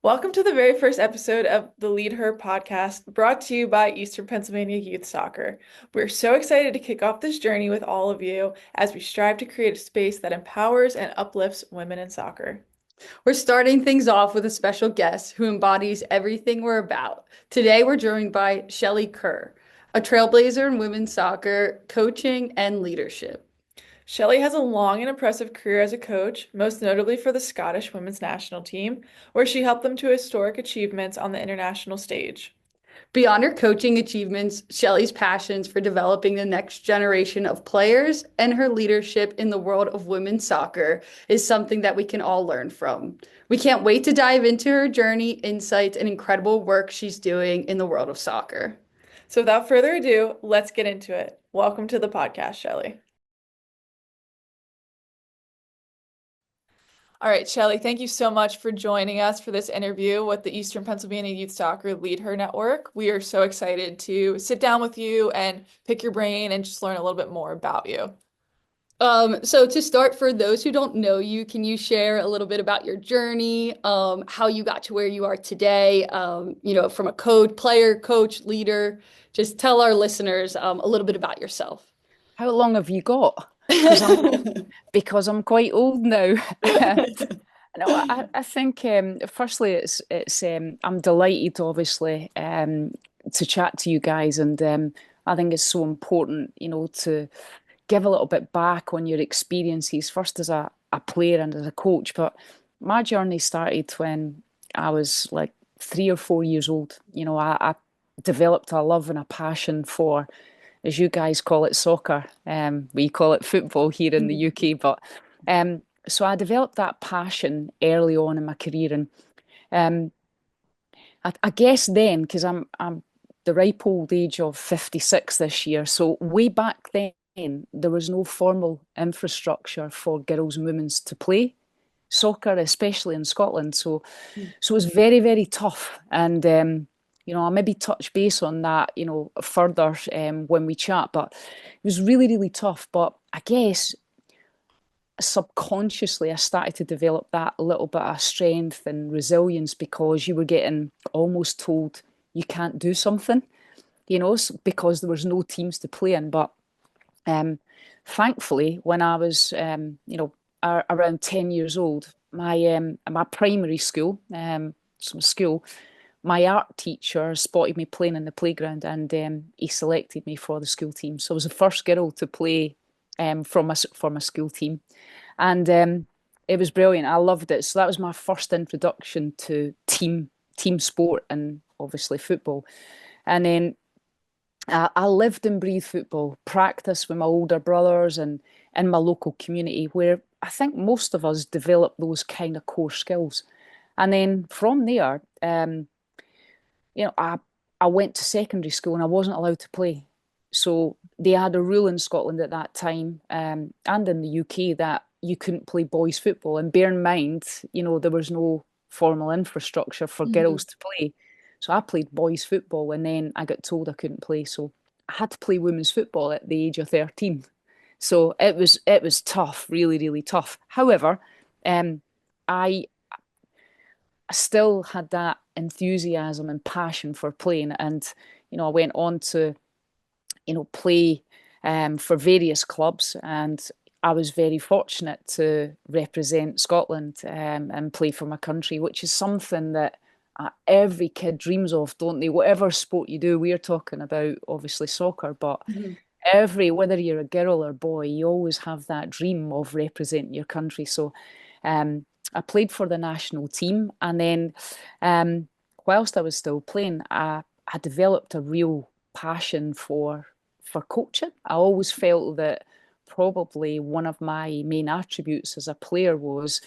Welcome to the very first episode of the LeadHER podcast, brought to you by Eastern Pennsylvania Youth Soccer. We're so excited to kick off this journey with all of you as we strive to create a space that empowers and uplifts women in soccer. We're starting things off with a special guest who embodies everything we're about. Today, we're joined by Shelley Kerr, a trailblazer in women's soccer, coaching, and leadership. Shelley has a long and impressive career as a coach, most notably for the Scottish women's national team, where she helped them to historic achievements on the international stage. Beyond her coaching achievements, Shelley's passions for developing the next generation of players and her leadership in the world of women's soccer is something that we can all learn from. We can't wait to dive into her journey, insights, and incredible work she's doing in the world of soccer. So without further ado, let's get into it. Welcome to the podcast, Shelley. All right, Shelley, thank you so much for joining us for this interview with the Eastern Pennsylvania Youth Soccer LeadHER Network. We are so excited to sit down with you and pick your brain and just learn a little bit more about you. So to start, for those who don't know you, can you share a little bit about your journey, how you got to where you are today, from a player, coach, leader? Just tell our listeners, a little bit about yourself. How long have you got? Because I'm quite old now. No, I think firstly it's I'm delighted obviously to chat to you guys, and I think it's so important, to give a little bit back on your experiences, first as a player and as a coach. But my journey started when I was like 3 or 4 years old. I developed a love and a passion for, as you guys call it, soccer. We call it football here in the UK. But so I developed that passion early on in my career, and I guess then, because I'm the ripe old age of 56 this year, so way back then there was no formal infrastructure for girls and women's to play soccer, especially in Scotland. So it was very, very tough. And I'll maybe touch base on that, further when we chat. But it was really, really tough. But I guess subconsciously I started to develop that little bit of strength and resilience because you were getting almost told you can't do something, because there was no teams to play in. But thankfully, when I was, around 10 years old, my primary school, my art teacher spotted me playing in the playground, and he selected me for the school team. So I was the first girl to play for my school team, and it was brilliant. I loved it. So that was my first introduction to team sport and obviously football. And then I lived and breathed football, practiced with my older brothers and in my local community, where I think most of us developed those kind of core skills. And then from there, I went to secondary school and I wasn't allowed to play. So they had a rule in Scotland at that time, and in the UK, that you couldn't play boys football. And bear in mind, there was no formal infrastructure for Mhm. girls to play. So I played boys football, and then I got told I couldn't play. So I had to play women's football at the age of 13. So it was tough, really, really tough. However, I I still had that enthusiasm and passion for playing, and I went on to play for various clubs, and I was very fortunate to represent Scotland and play for my country, which is something that every kid dreams of, don't they? Whatever sport you do, we're talking about obviously soccer, but Mhm. whether you're a girl or boy, you always have that dream of representing your country. So I played for the national team, and then whilst I was still playing, I developed a real passion for coaching. I always felt that probably one of my main attributes as a player was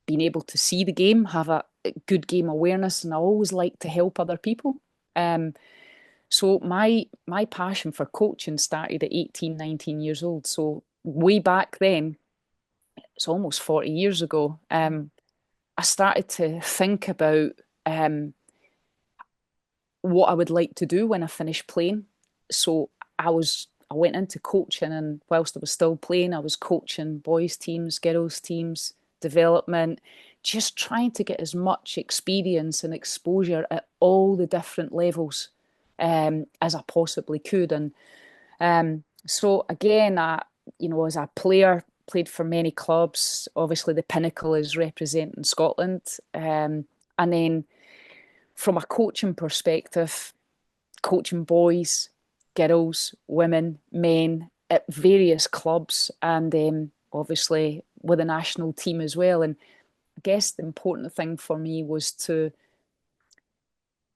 being able to see the game, have a good game awareness, and I always like to help other people. Um, so my passion for coaching started at 18, 19 years old. So way back then, it's almost 40 years ago, I started to think about what I would like to do when I finished playing. So I went into coaching, and whilst I was still playing, I was coaching boys teams, girls teams, development, just trying to get as much experience and exposure at all the different levels as I possibly could. And so again, as a player, played for many clubs. Obviously, the pinnacle is representing Scotland. And then from a coaching perspective, coaching boys, girls, women, men at various clubs, and obviously with the national team as well. And I guess the important thing for me was to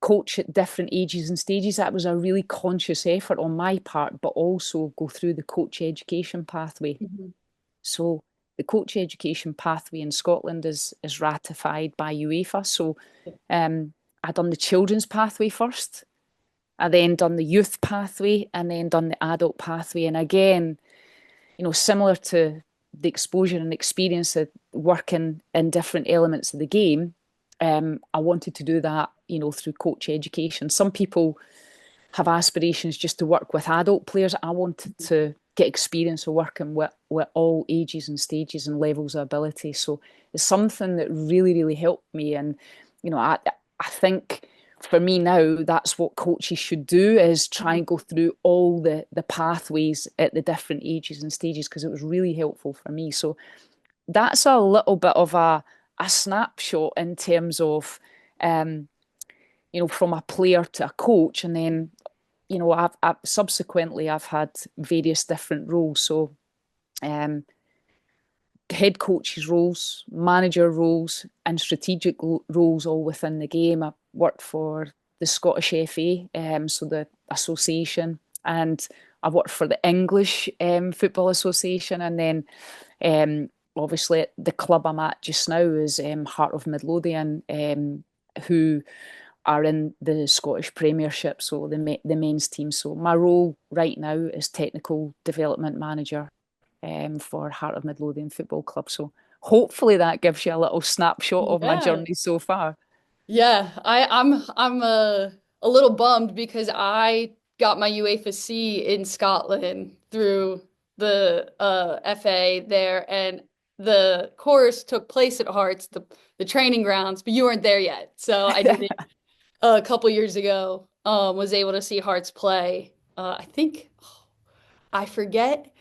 coach at different ages and stages. That was a really conscious effort on my part, but also go through the coach education pathway. Mhm. So the coach education pathway in Scotland is ratified by UEFA. So I done the children's pathway first. I then done the youth pathway and then done the adult pathway. And again, similar to the exposure and experience of working in different elements of the game, I wanted to do that, through coach education. Some people have aspirations just to work with adult players. I wanted to get experience of working with all ages and stages and levels of ability. So it's something that really, really helped me. And, I think for me now, that's what coaches should do, is try and go through all the pathways at the different ages and stages, because it was really helpful for me. So that's a little bit of a snapshot in terms of, from a player to a coach. And then, I've subsequently I've had various different roles. So head coaches roles, manager roles, and strategic roles all within the game. I worked for the Scottish FA, so the association, and I worked for the English Football Association, and then obviously the club I'm at just now is Heart of Midlothian, who are in the Scottish Premiership, so the men's team. So my role right now is technical development manager for Heart of Midlothian Football Club. So hopefully that gives you a little snapshot of my Yeah. journey so far. Yeah, I'm a little bummed because I got my UEFA C in Scotland through the FA there, and the course took place at Hearts, the training grounds, but you weren't there yet. So I did it a couple years ago. Was able to see Hearts play. I think I forget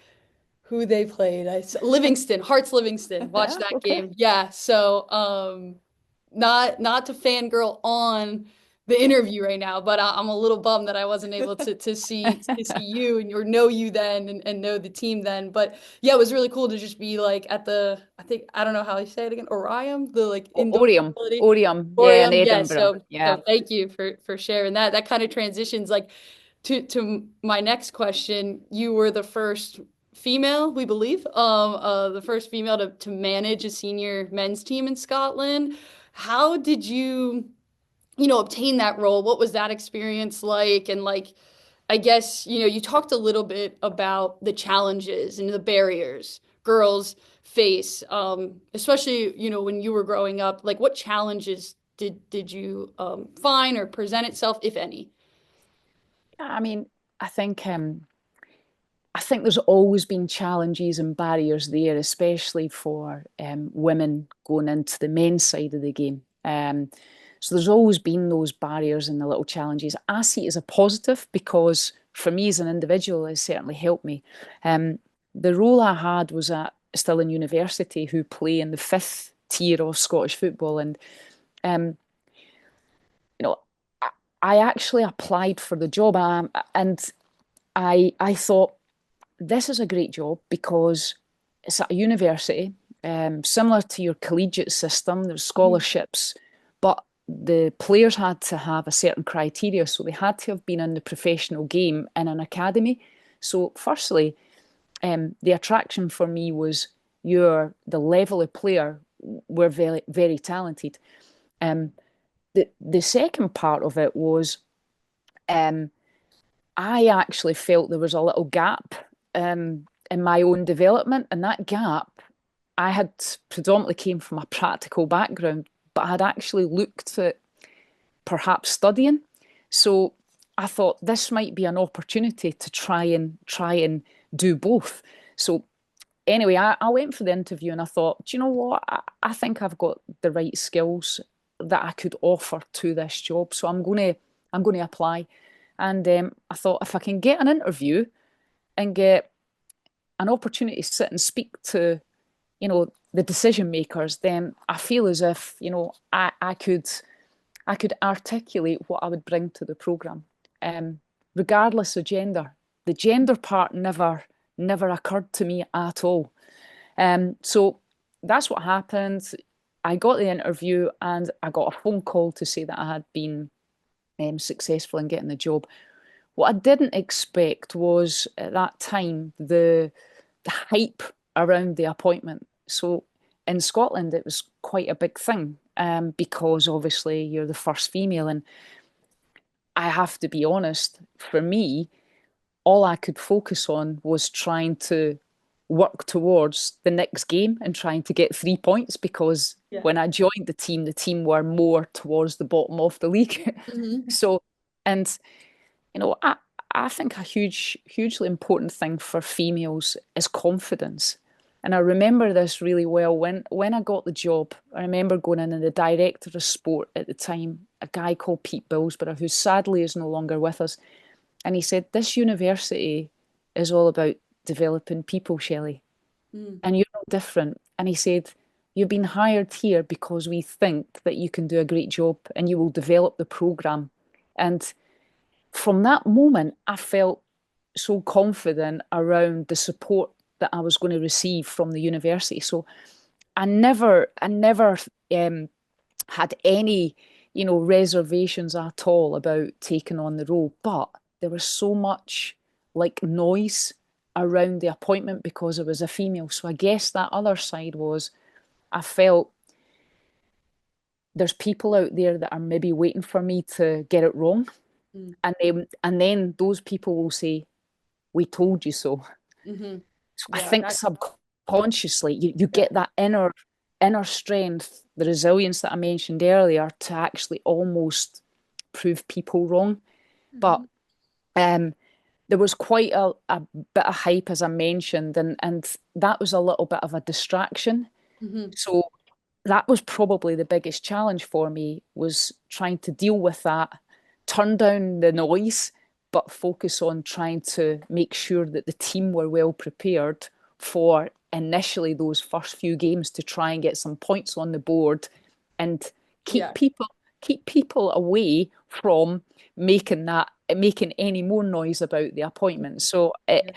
who they played. Livingston, Hearts Livingston. Watch that Okay. game. Yeah. So not to fangirl on the interview right now, but I'm a little bummed that I wasn't able to see you and or know you then and know the team then. But yeah, it was really cool to just be like at the I don't know how you say it again, Oriam, the like indoor Orium, facility. Orium, yeah, in Oriam, yeah. Edinburgh. So Yeah. thank you for sharing that. That kind of transitions like to my next question. You were the first female, we believe, the first female to manage a senior men's team in Scotland. How did you obtain that role? What was that experience like? And like, I guess, you talked a little bit about the challenges and the barriers girls face, especially, when you were growing up. Like, what challenges did you find or present itself, if any? I mean, I think I think there's always been challenges and barriers there, especially for women going into the men's side of the game. So there's always been those barriers and the little challenges. I see it as a positive because for me as an individual, it certainly helped me. The role I had was at still in university, who play in the fifth tier of Scottish football, and um, you know, I actually applied for the job, and I thought this is a great job because it's at a university, similar to your collegiate system. There's Mhm. scholarships, but the players had to have a certain criteria. So they had to have been in the professional game in an academy. So, firstly, the attraction for me was the level of player were very, very talented. Um, the second part of it was um, I actually felt there was a little gap in my own development, and that gap I had predominantly came from a practical background, but I had actually looked at perhaps studying. So I thought this might be an opportunity to try and do both. So anyway, I went for the interview and I thought, do you know what? I think I've got the right skills that I could offer to this job. So I'm gonna apply. And I thought if I can get an interview and get an opportunity to sit and speak to, the decision makers, then I feel as if, I could articulate what I would bring to the program, regardless of gender. The gender part never occurred to me at all. So that's what happened. I got the interview and I got a phone call to say that I had been successful in getting the job. What I didn't expect was at that time the hype around the appointment. So in Scotland, it was quite a big thing because obviously you're the first female. And I have to be honest, for me, all I could focus on was trying to work towards the next game and trying to get 3 points because Yeah. when I joined the team were more towards the bottom of the league. Mm-hmm. So, and I think a hugely important thing for females is confidence. And I remember this really well when I got the job. I remember going in and the director of sport at the time, a guy called Pete Billsborough, who sadly is no longer with us. And he said, this university is all about developing people, Shelley, and you're no different. And he said, you've been hired here because we think that you can do a great job and you will develop the programme. And from that moment, I felt so confident around the support that I was going to receive from the university. So I never had any, reservations at all about taking on the role. But there was so much like noise around the appointment because I was a female. So I guess that other side was I felt there's people out there that are maybe waiting for me to get it wrong. Mm. And then those people will say, we told you so. Mm-hmm. So I Yeah, think subconsciously you get that inner strength, the resilience that I mentioned earlier to actually almost prove people wrong. But um, there was quite a bit of hype, as I mentioned, and that was a little bit of a distraction. mm-hmm. So that was probably the biggest challenge for me was trying to deal with that, turn down the noise, but focus on trying to make sure that the team were well prepared for initially those first few games to try and get some points on the board and keep Yeah. people away from making any more noise about the appointment. So it's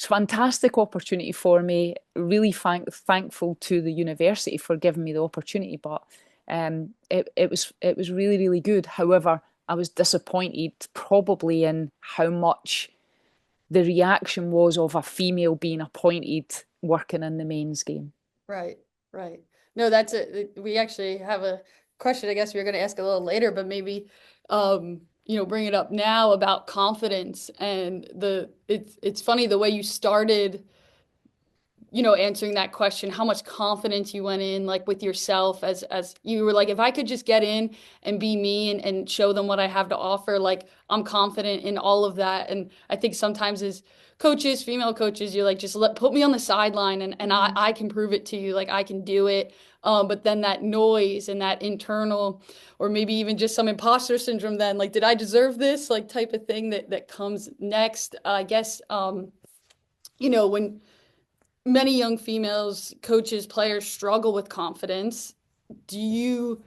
a fantastic opportunity for me. Really thankful to the university for giving me the opportunity, but it was really, really good. However, I was disappointed probably in how much the reaction was of a female being appointed working in the men's game. Right, right. No, that's it. We actually have a question, I guess we are going to ask a little later, but maybe bring it up now about confidence and it's funny the way you started answering that question, how much confidence you went in, like with yourself as you were like, if I could just get in and be me and show them what I have to offer, like I'm confident in all of that. And I think sometimes as coaches, female coaches, you're like, just put me on the sideline and I can prove it to you, like I can do it. But then that noise and that internal, or maybe even just some imposter syndrome, then like, did I deserve this? Like type of thing that comes next. I guess, when many young females, coaches, players struggle with confidence. Do you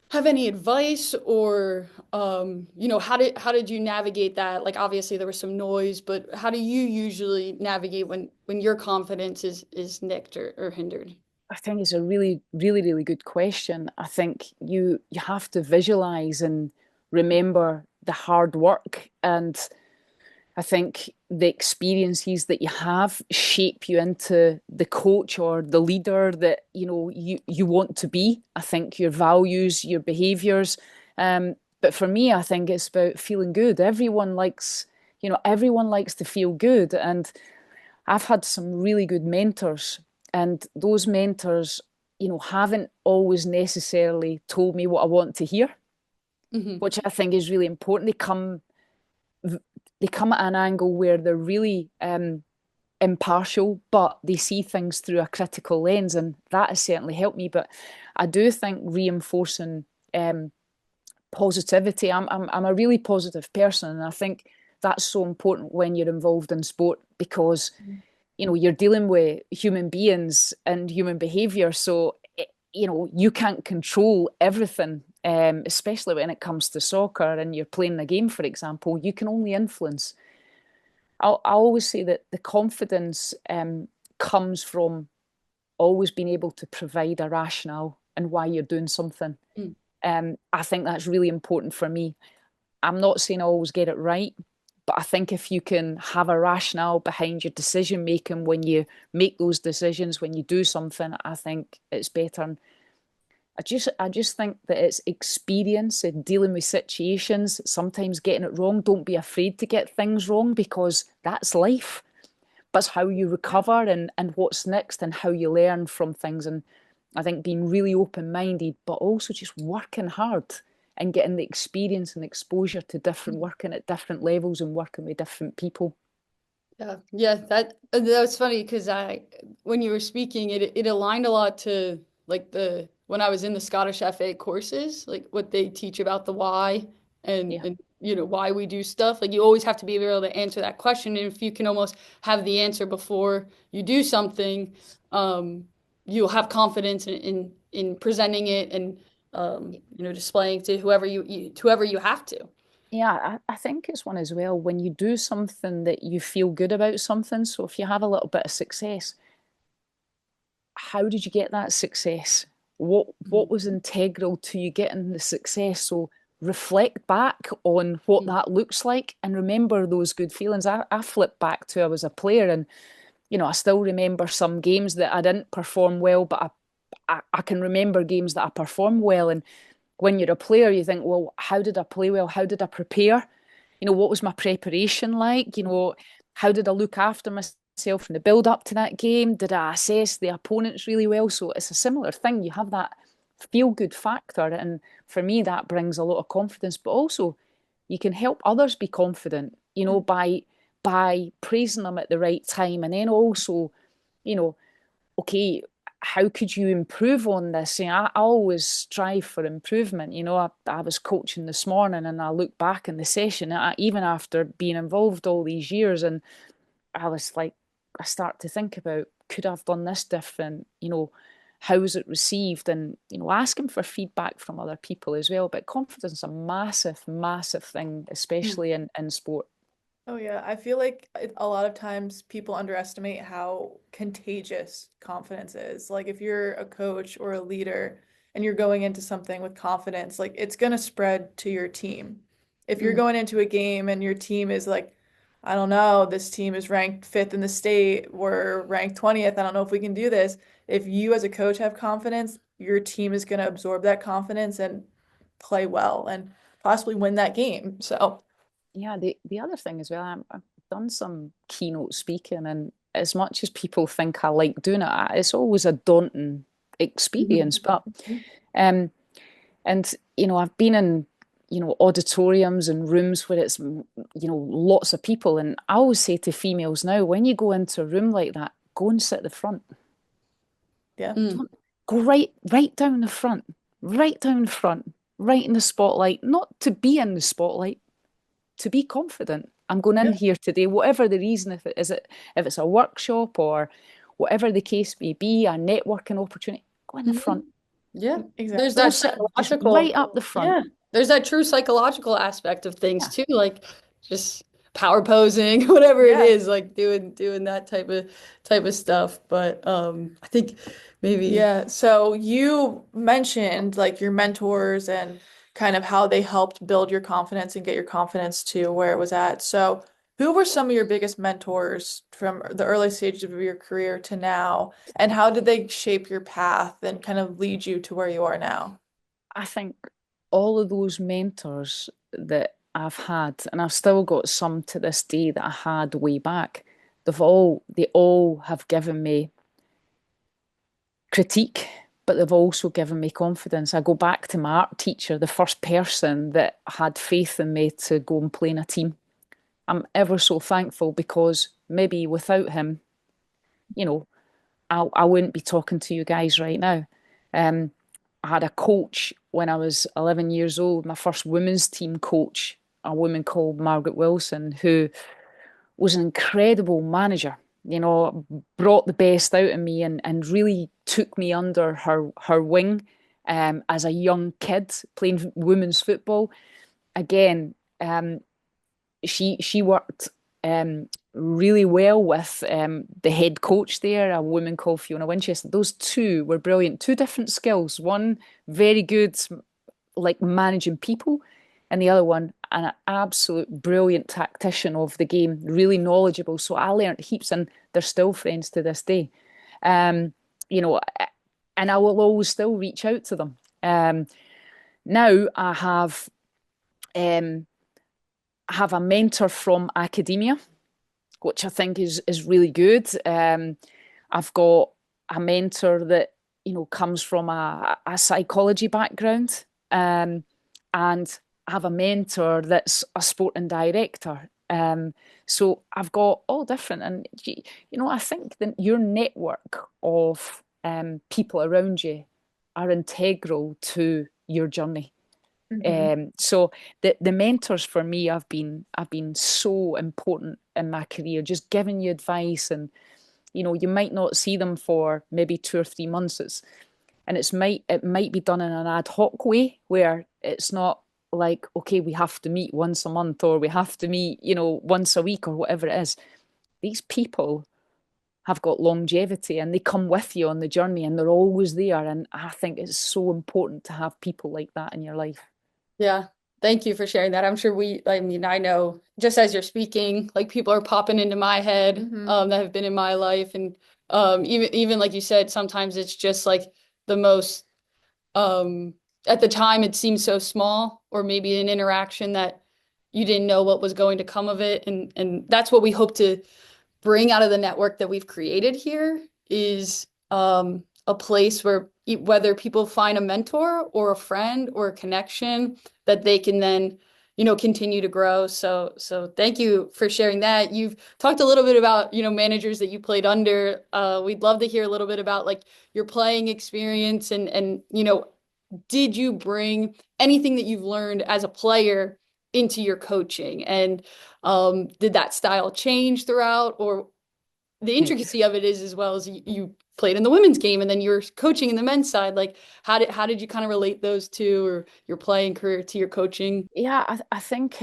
have any advice or how did you navigate that? Like obviously there was some noise, but how do you usually navigate when your confidence is nicked or hindered? I think it's a really, really, really good question. I think you have to visualize and remember the hard work, and I think the experiences that you have shape you into the coach or the leader that you want to be. I think your values, your behaviors. But for me, I think it's about feeling good. Everyone likes to feel good, and I've had some really good mentors, and those mentors, haven't always necessarily told me what I want to hear, Mm-hmm. which I think is really important. They come at an angle where they're really impartial, but they see things through a critical lens, and that has certainly helped me. But I do think reinforcing positivity. I'm a really positive person, and I think that's so important when you're involved in sport because you're dealing with human beings and human behaviour. So you can't control everything, especially when it comes to soccer and you're playing a game, for example. You can only influence. I always say that the confidence comes from always being able to provide a rationale and why you're doing something. Mm. I think that's really important for me. I'm not saying I always get it right, but I think if you can have a rationale behind your decision making when you make those decisions, when you do something, I think it's better. And I just think that it's experience in dealing with situations, sometimes getting it wrong. Don't be afraid to get things wrong because that's life. But it's how you recover and what's next and how you learn from things. And I think being really open-minded, but also just working hard and getting the experience and exposure to different working at different levels and working with different people. Yeah, that was funny because when you were speaking, it aligned a lot to like the when I was in the Scottish FA courses, like what they teach about the why Yeah. and why we do stuff. Like you always have to be able to answer that question, and if you can almost have the answer before you do something, you'll have confidence in presenting it and displaying to whoever you have to. Yeah, I think it's one as well when you do something that you feel good about something. So if you have a little bit of success, how did you get that success? What was integral to you getting the success? So reflect back on what that looks like and remember those good feelings. I flip back to I was a player and I still remember some games that I didn't perform well, but I can remember games that I performed well. And when you're a player, you think, well, how did I play well? How did I prepare? What was my preparation like? How did I look after myself in the build up to that game? Did I assess the opponents really well? So it's a similar thing. You have that feel good factor. And for me, that brings a lot of confidence, but also you can help others be confident, by praising them at the right time. And then also, you know, okay, how could you improve on this? I always strive for improvement. I was coaching this morning and I look back in the session, even after being involved all these years, and I was like, I start to think about, could I have done this different? How was it received? And, asking for feedback from other people as well. But confidence is a massive, massive thing, especially in sport. Oh yeah, I feel like a lot of times people underestimate how contagious confidence is. Like if you're a coach or a leader and you're going into something with confidence, like it's gonna spread to your team. If you're Mm. going into a game and your team is like, I don't know, this team is ranked fifth in the state, we're ranked 20th, I don't know if we can do this. If you as a coach have confidence, your team is gonna absorb that confidence and play well and possibly win that game. So, Yeah, the other thing as well, I've done some keynote speaking, and as much as people think I like doing it, it's always a daunting experience. But um, and I've been in auditoriums and rooms where it's lots of people, and I always say to females now, when you go into a room like that, go and sit at the front. yeah. Mm. Go right down the front, right down the front, right in the spotlight. Not to be in the spotlight, to be confident. I'm going in Yeah. here today, whatever the reason, if it's a workshop or whatever the case may be, a networking opportunity, go in the front. Yeah, there's Exactly. Go that sit just right psychological, up the front. yeah, there's that true psychological aspect of things Yeah. too, like just power posing, whatever it Yeah. is, like doing that type of stuff. But I think maybe Yeah. So you mentioned like your mentors and kind of how they helped build your confidence and get your confidence to where it was at. So who were some of your biggest mentors from the early stages of your career to now? And how did they shape your path and kind of lead you to where you are now? I think all of those mentors that I've had, and I've still got some to this day that I had way back, they all have given me critique, but they've also given me confidence. I go back to my art teacher, the first person that had faith in me to go and play in a team. I'm ever so thankful because maybe without him, you know, I wouldn't be talking to you guys right now. Um, I had a coach when I was 11 years old, my first women's team coach, a woman called Margaret Wilson, who was an incredible manager, brought the best out of me and really took me under her wing as a young kid playing women's football. Again, she worked really well with the head coach there, a woman called Fiona Winchester. Those two were brilliant. Two different skills. One very good, like managing people, and the other one an absolute brilliant tactician of the game, really knowledgeable. So I learned heaps, and they're still friends to this day. Um, you know, and I will always still reach out to them. Now um, I have a mentor from academia, which I think is really good. I've got a mentor that comes from a psychology background, and I have a mentor that's a sporting director. So I've got all different, and I think that your network of people around you are integral to your journey. Hmm. So the mentors for me have been so important in my career, just giving you advice, and you might not see them for maybe 2 or 3 months. It might be done in an ad hoc way where it's not like, okay, we have to meet once a month, or we have to meet once a week, or whatever it is. These people have got longevity, and they come with you on the journey, and they're always there. And I think it's so important to have people like that in your life. Yeah. Thank you for sharing that. I'm sure I mean, I know just as you're speaking, like people are popping into my head Hmm. that have been in my life. And even like you said, sometimes it's just like the most at the time it seems so small, or maybe an interaction that you didn't know what was going to come of it. And that's what we hope to bring out of the network that we've created here is a place where whether people find a mentor or a friend or a connection that they can then continue to grow. So thank you for sharing that. You've talked a little bit about managers that you played under. We'd love to hear a little bit about like your playing experience, and did you bring anything that you've learned as a player into your coaching, and did that style change throughout, or the intricacy of it is as well as you played in the women's game and then you're coaching in the men's side, like how did you kind of relate those two, or your playing career to your coaching? Yeah, I think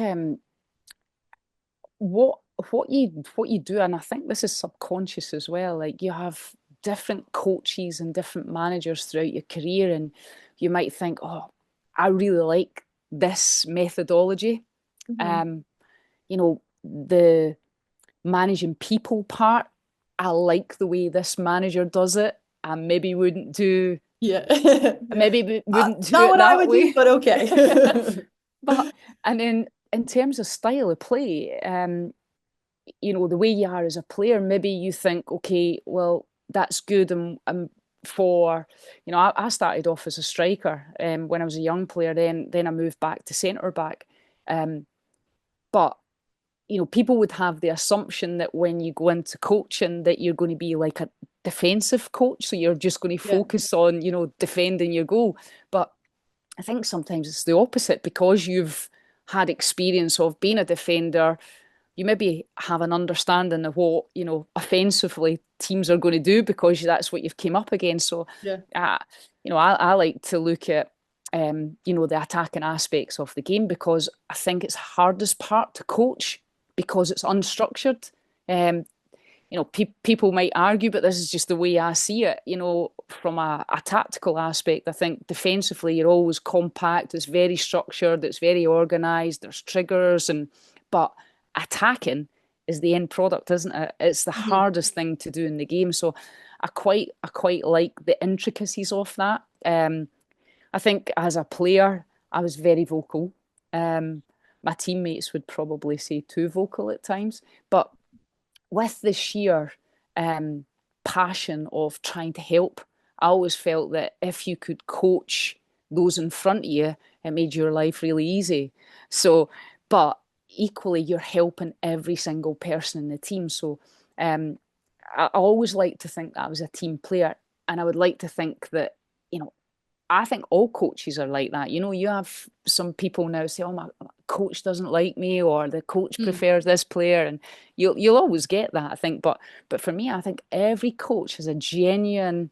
what what you do, and I think this is subconscious as well. Like you have different coaches and different managers throughout your career, and you might think, oh, I really like this methodology. Hmm. Um, the managing people part, I like the way this manager does it. I maybe wouldn't do Yeah. wouldn't do Not it what I that would do, way. but okay. But and then in terms of style of play, the way you are as a player, maybe you think, okay, well, that's good. And for, I started off as a striker when I was a young player. Then I moved back to centre back. But people would have the assumption that when you go into coaching that you're going to be like a defensive coach, so you're just going to Yeah. focus on defending your goal. But I think sometimes it's the opposite, because you've had experience of being a defender. You maybe have an understanding of what offensively teams are going to do, because that's what you've came up against. So Yeah. uh, I like to look at the attacking aspects of the game, because I think it's hardest part to coach, because it's unstructured. um, people might argue, but this is just the way I see it. From a tactical aspect, I think defensively you're always compact. It's very structured. It's very organised. There's triggers, but attacking is the end product, isn't it? It's the Mhm. hardest thing to do in the game. So I quite like the intricacies of that. I think as a player, I was very vocal. My teammates would probably say too vocal at times, but with the sheer um, passion of trying to help, I always felt that if you could coach those in front of you, it made your life really easy. So, but equally, you're helping every single person in the team. So, um, I always like to think that I was a team player, and I would like to think that, you know, I think all coaches are like that. You know, you have some people now say, "Oh, my coach doesn't like me," or the coach Mm, prefers this player, and you'll always get that, I think. But for me, I think every coach has a genuine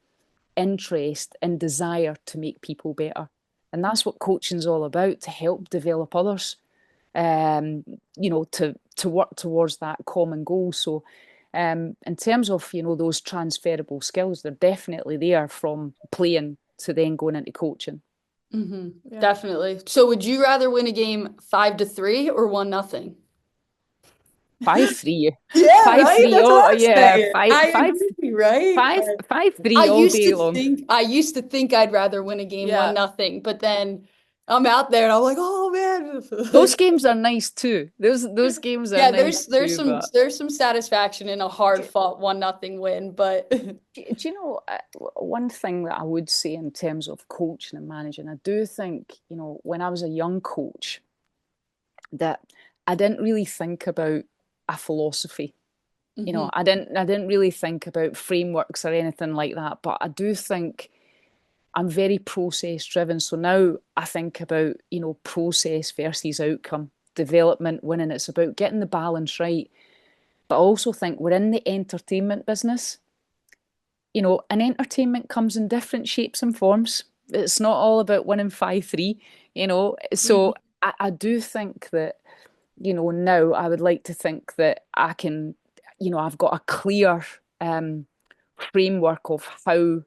interest and desire to make people better, and that's what coaching's all about, to help develop others. You know, to work towards that common goal. So, in terms of, you know, those transferable skills, they're definitely there from playing to then going into coaching. hmm Yeah. Definitely. So would you rather win a game 5-3 or 1-0? 5-3. Yeah, Five right? three. That's what Oh I'm yeah, saying. I agree, right? 5-3 all day long. I used to think I'd rather win a game one Yeah. nothing, but then I'm out there and I'm like, oh man. Those games are nice too. Those games are Yeah, nice there's too. But there's some satisfaction in a hard do, fought 1-0 win, but do you know, one thing that I would say in terms of coaching and managing, I do think, you know, when I was a young coach, that I didn't really think about a philosophy. You know, Mhm. I didn't really think about frameworks or anything like that. But I do think I'm very process driven. So now I think about, you know, process versus outcome, development, winning. It's about getting the balance right. But I also think we're in the entertainment business. You know, and entertainment comes in different shapes and forms. It's not all about winning 5-3, you know. So Mhm. I do think that, you know, now I would like to think that I can, you know, I've got a clear framework of how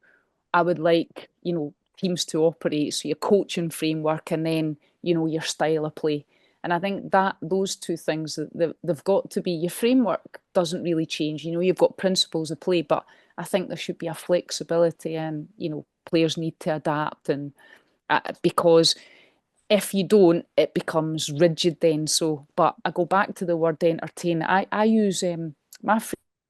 I would like, you know, teams to operate. So your coaching framework and then, you know, your style of play. And I think that those two things, they've got to be, your framework doesn't really change. You know, you've got principles of play, but I think there should be a flexibility, and, you know, players need to adapt. And because if you don't, it becomes rigid then. So, but I go back to the word entertain. I use my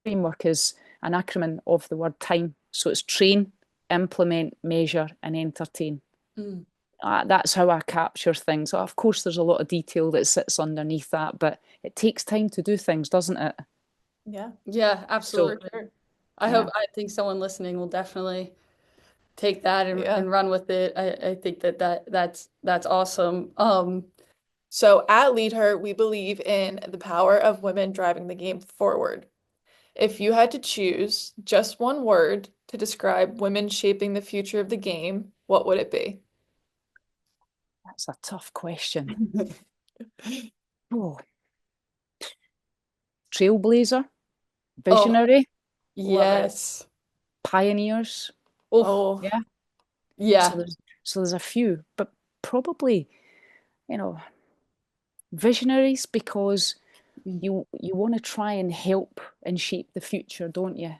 framework is an acronym of the word time. So it's train, implement, measure, and entertain. Mm. That's how I capture things. Of course, there's a lot of detail that sits underneath that, but it takes time to do things, doesn't it? Yeah, Yeah, So, for absolutely. sure. yeah. I think someone listening will definitely take that Yeah. and run with it. I think that's awesome. So at Lead Her, we believe in the power of women driving the game forward. If you had to choose just one word to describe women shaping the future of the game, what would it be? That's a tough question. Oh, trailblazer, Oh, visionary, Love it. yes. pioneers. Oh, Oh, Yeah. So yeah. there's a few, but probably, you know, visionaries, because Mm. you want to try and help and shape the future, don't you?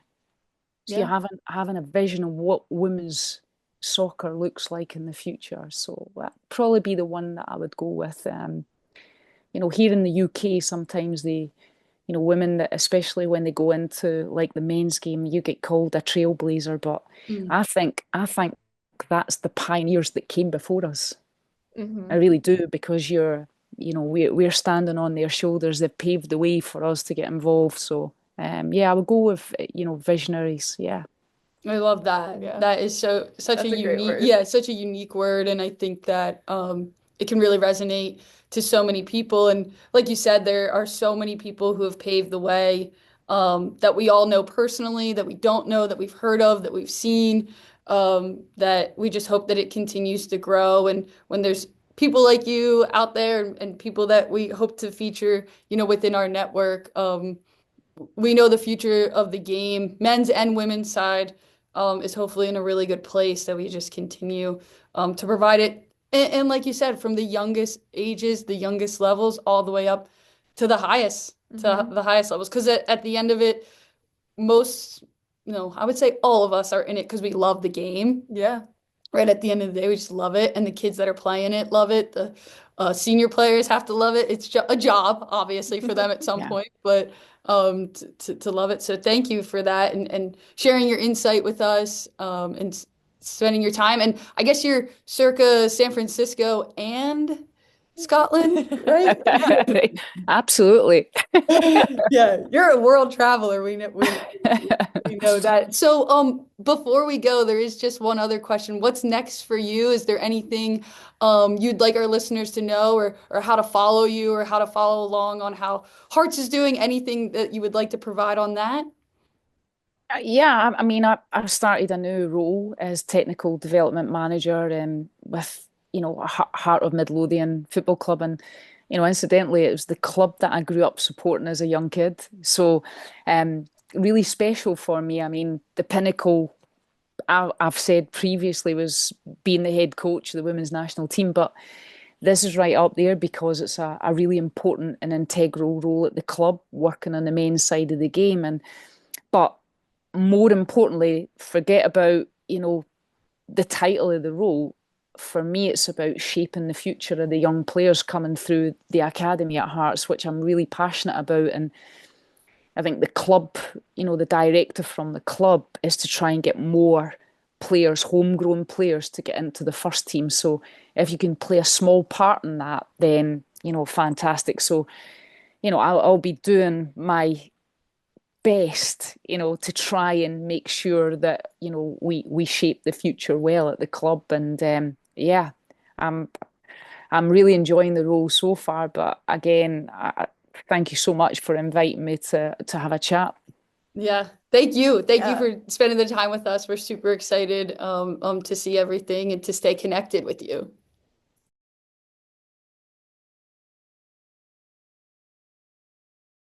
So you're yeah. having a vision of what women's soccer looks like in the future. So that probably be the one that I would go with. You know, here in the UK, sometimes they, you know, women that, especially when they go into like the men's game, you get called a trailblazer. But Mm. I think that's the pioneers that came before us. I Hmm. really do, because you know, we're standing on their shoulders. They've paved the way for us to get involved. So, yeah, I would go with, you know, visionaries. Yeah. I love that. Yeah, That is such a that's a great unique, word. yeah, such a unique word, and I think that it can really resonate to so many people. And like you said, there are so many people who have paved the way that we all know personally, that we don't know, that we've heard of, that we've seen, that we just hope that it continues to grow. And when there's people like you out there and people that we hope to feature, you know, within our network, we know the future of the game, men's and women's side, is hopefully in a really good place, that we just continue to provide it. And like you said, from the youngest ages, the youngest levels, all the way up to Hmm. the highest levels. Because at the end of it, most, no, I would say all of us are in it because we love the game. Yeah. Right at the end of the day, we just love it, and the kids that are playing it love it. The senior players have to love it. It's a job, obviously, for them at some Yeah. point, but to love it. So thank you for that, and sharing your insight with us, spending your time. And I guess you're circa San Francisco and Scotland, right? Absolutely. Yeah, you're a world traveler. We know that. So, before we go, there is just one other question. What's next for you? Is there anything you'd like our listeners to know, or how to follow you, or how to follow along on how Hearts is doing? Anything that you would like to provide on that? Yeah, I mean, I've started a new role as technical development manager with, Heart of Midlothian Football Club. And, incidentally, it was the club that I grew up supporting as a young kid. So, really special for me. I mean, the pinnacle, I've said previously, was being the head coach of the women's national team. But this is right up there because it's a really important and integral role at the club, working on the men's side of the game. But more importantly, forget about, the title of the role. For me, it's about shaping the future of the young players coming through the academy at Hearts, which I'm really passionate about. And I think the club, the directive from the club is to try and get more players, homegrown players, to get into the first team. So if you can play a small part in that, then, fantastic. So, I'll be doing my best, to try and make sure that, we shape the future well at the club. And yeah, I'm I'm really enjoying the role so far. But again, thank you so much for inviting me to have a chat. Yeah, thank you. Thank you Yeah. for spending the time with us. We're super excited to see everything and to stay connected with you.